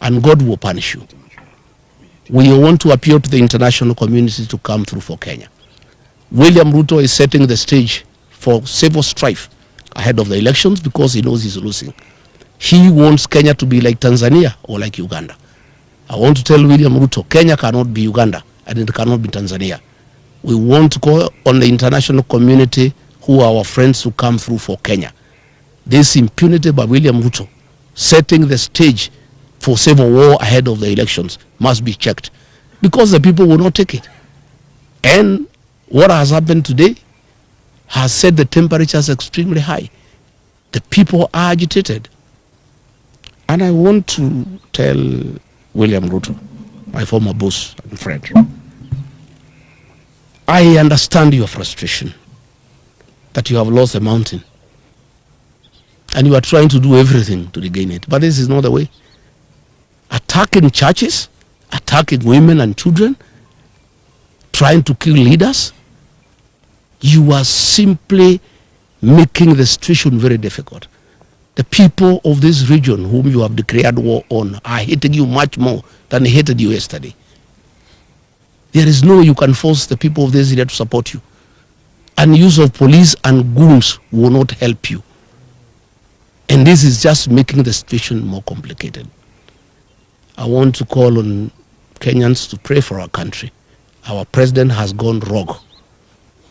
and God will punish you. We want to appeal to the international community to come through for Kenya. William Ruto is setting the stage for civil strife ahead of the elections because he knows he's losing. He wants Kenya to be like Tanzania or like Uganda. I want to tell William Ruto, Kenya cannot be Uganda and it cannot be Tanzania. We want to call on the international community who are our friends to come through for Kenya. This impunity by William Ruto, setting the stage for civil war ahead of the elections, must be checked because the people will not take it. And what has happened today has set the temperatures extremely high. The people are agitated. And I want to tell William Ruto, my former boss and friend, I understand your frustration that you have lost the mountain and you are trying to do everything to regain it. But this is not the way. Attacking churches, attacking women and children, trying to kill leaders, you are simply making the situation very difficult. The people of this region whom you have declared war on are hating you much more than they hated you yesterday. There is no way you can force the people of this area to support you. And use of police and goons will not help you. And this is just making the situation more complicated. I want to call on Kenyans to pray for our country. Our president has gone rogue.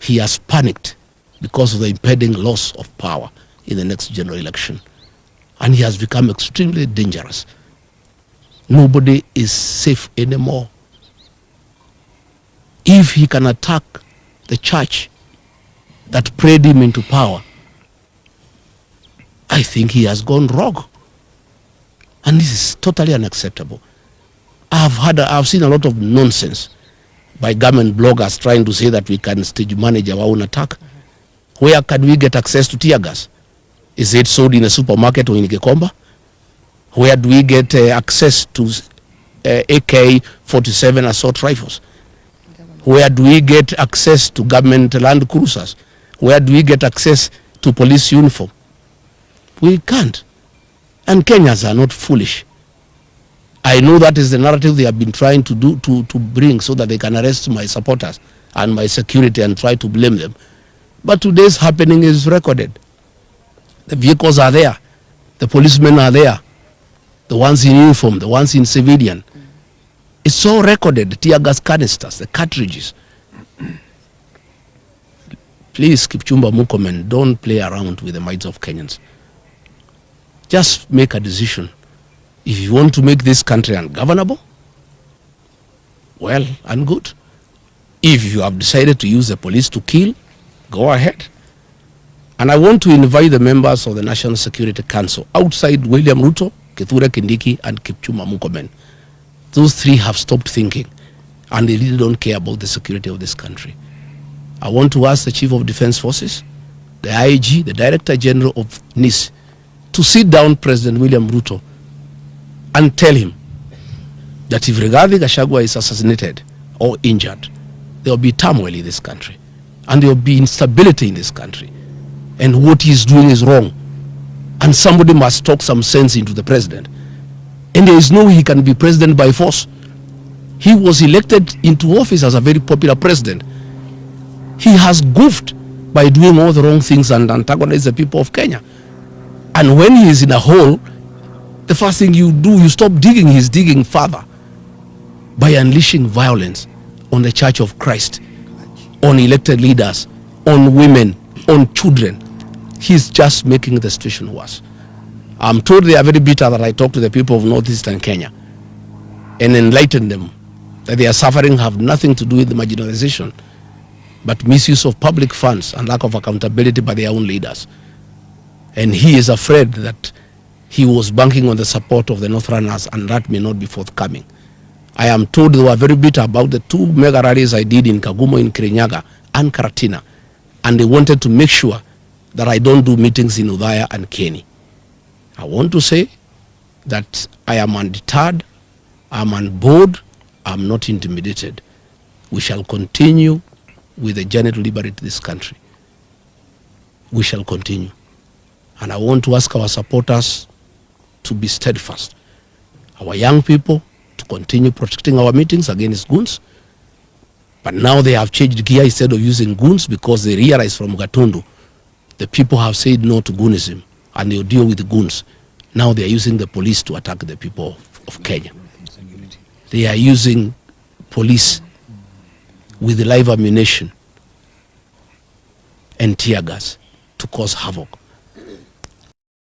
He has panicked because of the impending loss of power in the next general election. And he has become extremely dangerous. Nobody is safe anymore. If he can attack the church that prayed him into power, I think he has gone rogue. And this is totally unacceptable. I've seen a lot of nonsense by government bloggers trying to say that we can stage manage our own attack. Where can we get access to tear gas? Is it sold in a supermarket or in Gikomba? Where do we get access to AK-47 assault rifles? Where do we get access to government land cruisers? Where do we get access to police uniform? We can't. And Kenyans are not foolish. I know that is the narrative they have been trying to do to bring so that they can arrest my supporters and my security and try to blame them. But today's happening is recorded. The vehicles are there. The policemen are there. The ones in uniform, the ones in civilian. It's all recorded, the tear gas canisters, the cartridges. Please, Kipchumba Murkomen, don't play around with the minds of Kenyans. Just make a decision. If you want to make this country ungovernable, well and good. If you have decided to use the police to kill, go ahead. And I want to invite the members of the National Security Council outside William Ruto, Kithure Kindiki, and Kipchumba Murkomen. Those three have stopped thinking, and they really don't care about the security of this country. I want to ask the Chief of Defense Forces, the IG, the Director General of NIS, to sit down President William Ruto and tell him that if Rigathi Gachagua is assassinated or injured, there will be turmoil in this country, and there will be instability in this country, and what he is doing is wrong, and somebody must talk some sense into the president. And there is no way he can be president by force. He was elected into office as a very popular president. He has goofed by doing all the wrong things and antagonized the people of Kenya. And when he is in a hole, the first thing you do, you stop digging. He's digging further by unleashing violence on the Church of Christ, on elected leaders, on women, on children. He's just making the situation worse. I'm told they are very bitter that I talk to the people of northeastern Kenya and enlighten them that their suffering have nothing to do with the marginalization, but misuse of public funds and lack of accountability by their own leaders. And he is afraid that he was banking on the support of the North Runners, and that may not be forthcoming. I am told they were very bitter about the 2 mega rallies I did in Kagumo, in Kirinyaga, and Karatina, and they wanted to make sure that I don't do meetings in Othaya and Keni. I want to say that I am undeterred, I'm on board, I'm not intimidated. We shall continue with the journey to liberate this country. We shall continue. And I want to ask our supporters to be steadfast. our young people to continue protecting our meetings against goons. But now they have changed gear. Instead of using goons, because they realize from Gatundu, the people have said no to goonism and they'll deal with the goons. Now they are using the police to attack the people of Kenya. They are using police with live ammunition and tear gas to cause havoc.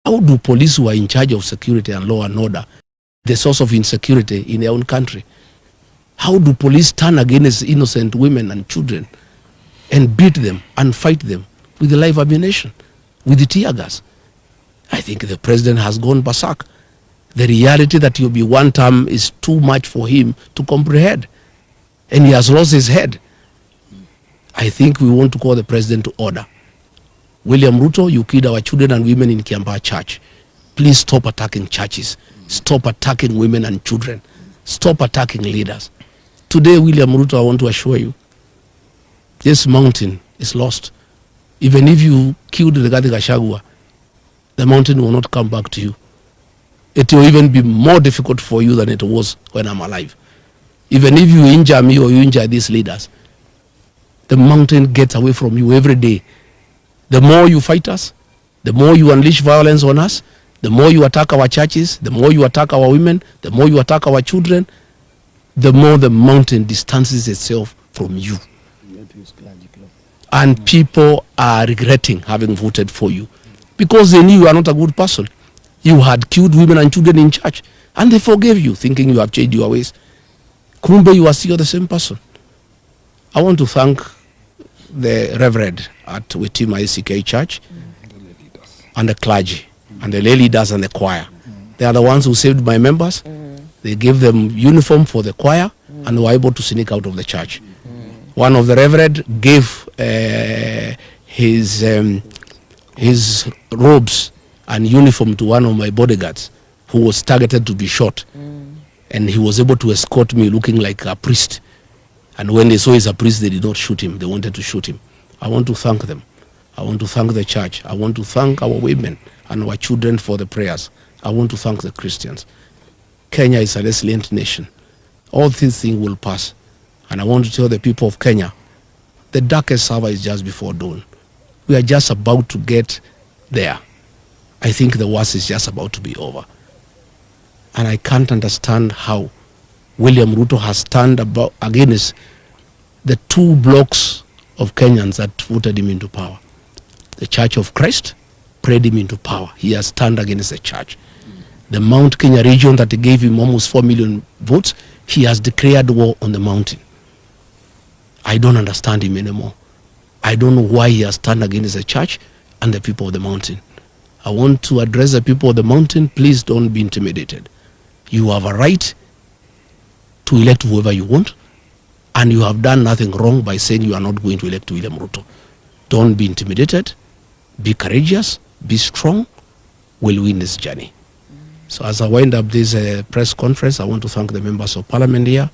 How do police who are in charge of security and law and order the source of insecurity in their own country? How do police turn against innocent women and children and beat them and fight them with the live ammunition, with the tear gas? I think the president has gone berserk. The reality that he'll be one term is too much for him to comprehend. And he has lost his head. I think we want to call the president to order. William Ruto, you killed our children and women in Kiambaa Church. Please stop attacking churches. Stop attacking women and children. Stop attacking leaders. Today, William Ruto, I want to assure you, this mountain is lost. Even if you killed the Gachagua, the mountain will not come back to you. It will even be more difficult for you than it was when I'm alive. Even if you injure me or you injure these leaders, the mountain gets away from you every day. The more you fight us, the more you unleash violence on us, the more you attack our churches, the more you attack our women, the more you attack our children, the more the mountain distances itself from you. And people are regretting having voted for you because they knew you are not a good person. You had killed women and children in church and they forgave you, thinking you have changed your ways. Kumbe, you are still the same person. I want to thank the Reverend at Witima ACK Church and the clergy and the lay leaders and the choir. They are the ones who saved my members. They gave them uniform for the choir and they were able to sneak out of the church. One of the Reverend gave his robes and uniform to one of my bodyguards who was targeted to be shot. And he was able to escort me looking like a priest. And when they saw he's a priest, they did not shoot him. They wanted to shoot him. I want to thank them. I want to thank the church. I want to thank our women and our children for the prayers. I want to thank the Christians. Kenya is a resilient nation. All these things will pass. And I want to tell the people of Kenya, the darkest hour is just before dawn. We are just about to get there. I think the worst is just about to be over. And I can't understand how William Ruto has turned about against the two blocks of Kenyans that voted him into power. The Church of Christ prayed him into power. He has turned against the church. The Mount Kenya region that gave him almost 4 million votes, he has declared war on the mountain. I don't understand him anymore. I don't know why he has turned against the church and the people of the mountain. I want to address the people of the mountain. Please don't be intimidated. You have a right to elect whoever you want, and you have done nothing wrong by saying you are not going to elect William Ruto. Don't be intimidated. Be courageous. Be strong. We'll win this journey. So as I wind up this press conference, I want to thank the members of parliament here.